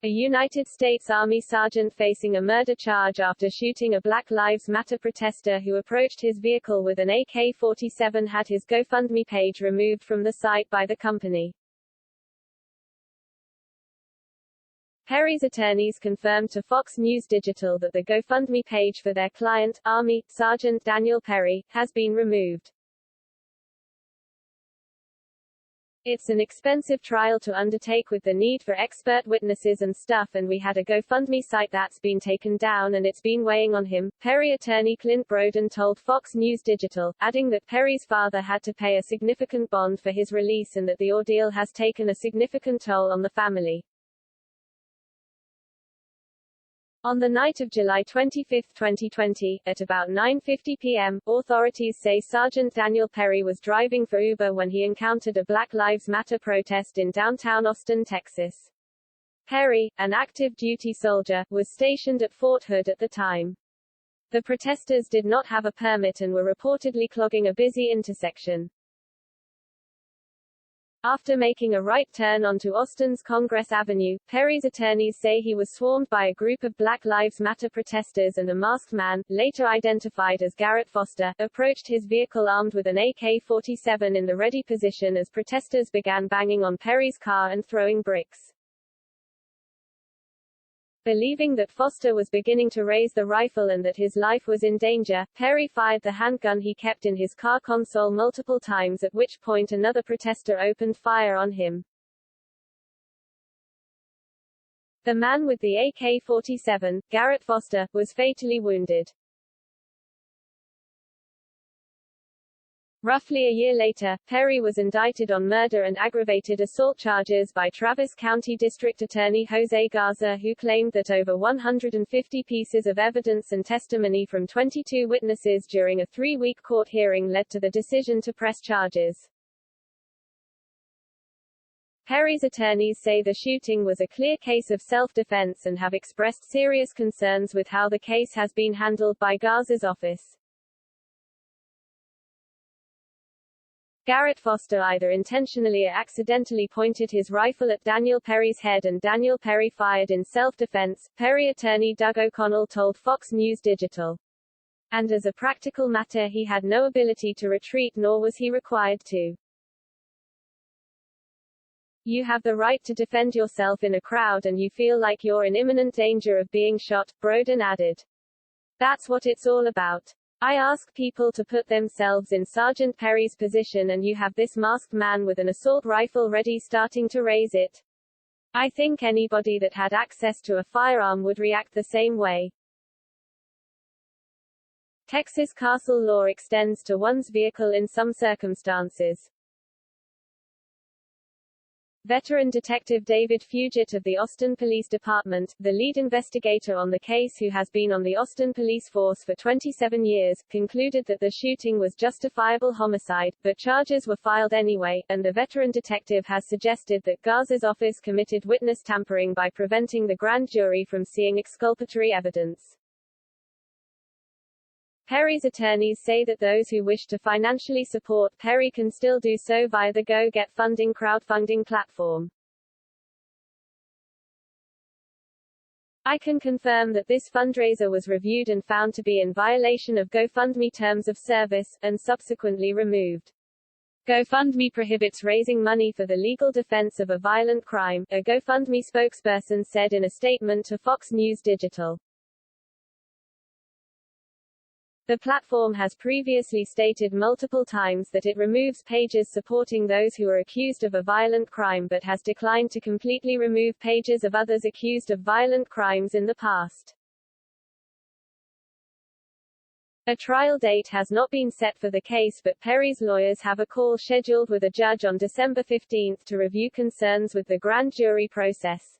A United States Army sergeant facing a murder charge after shooting a Black Lives Matter protester who approached his vehicle with an AK-47 had his GoFundMe page removed from the site by the company. Perry's attorneys confirmed to Fox News Digital that the GoFundMe page for their client, Army Sergeant Daniel Perry, has been removed. It's an expensive trial to undertake with the need for expert witnesses and stuff, and we had a GoFundMe site that's been taken down and it's been weighing on him, Perry attorney Clint Broden told Fox News Digital, adding that Perry's father had to pay a significant bond for his release and that the ordeal has taken a significant toll on the family. On the night of July 25, 2020, at about 9:50 p.m., authorities say Sergeant Daniel Perry was driving for Uber when he encountered a Black Lives Matter protest in downtown Austin, Texas. Perry, an active duty soldier, was stationed at Fort Hood at the time. The protesters did not have a permit and were reportedly clogging a busy intersection. After making a right turn onto Austin's Congress Avenue, Perry's attorneys say he was swarmed by a group of Black Lives Matter protesters and a masked man, later identified as Garrett Foster, approached his vehicle armed with an AK-47 in the ready position as protesters began banging on Perry's car and throwing bricks. Believing that Foster was beginning to raise the rifle and that his life was in danger, Perry fired the handgun he kept in his car console multiple times, at which point another protester opened fire on him. The man with the AK-47, Garrett Foster, was fatally wounded. Roughly a year later, Perry was indicted on murder and aggravated assault charges by Travis County District Attorney Jose Garza, who claimed that over 150 pieces of evidence and testimony from 22 witnesses during a 3-week court hearing led to the decision to press charges. Perry's attorneys say the shooting was a clear case of self-defense and have expressed serious concerns with how the case has been handled by Garza's office. Garrett Foster either intentionally or accidentally pointed his rifle at Daniel Perry's head and Daniel Perry fired in self-defense, Perry attorney Doug O'Connell told Fox News Digital. And as a practical matter he had no ability to retreat nor was he required to. You have the right to defend yourself in a crowd and you feel like you're in imminent danger of being shot, Broden added. That's what it's all about. I ask people to put themselves in Sergeant Perry's position and you have this masked man with an assault rifle ready starting to raise it. I think anybody that had access to a firearm would react the same way. Texas castle law extends to one's vehicle in some circumstances. Veteran Detective David Fugit of the Austin Police Department, the lead investigator on the case who has been on the Austin police force for 27 years, concluded that the shooting was justifiable homicide, but charges were filed anyway, and the veteran detective has suggested that Garza's office committed witness tampering by preventing the grand jury from seeing exculpatory evidence. Perry's attorneys say that those who wish to financially support Perry can still do so via the Go Get Funding crowdfunding platform. I can confirm that this fundraiser was reviewed and found to be in violation of GoFundMe terms of service, and subsequently removed. GoFundMe prohibits raising money for the legal defense of a violent crime, a GoFundMe spokesperson said in a statement to Fox News Digital. The platform has previously stated multiple times that it removes pages supporting those who are accused of a violent crime but has declined to completely remove pages of others accused of violent crimes in the past. A trial date has not been set for the case, but Perry's lawyers have a call scheduled with a judge on December 15 to review concerns with the grand jury process.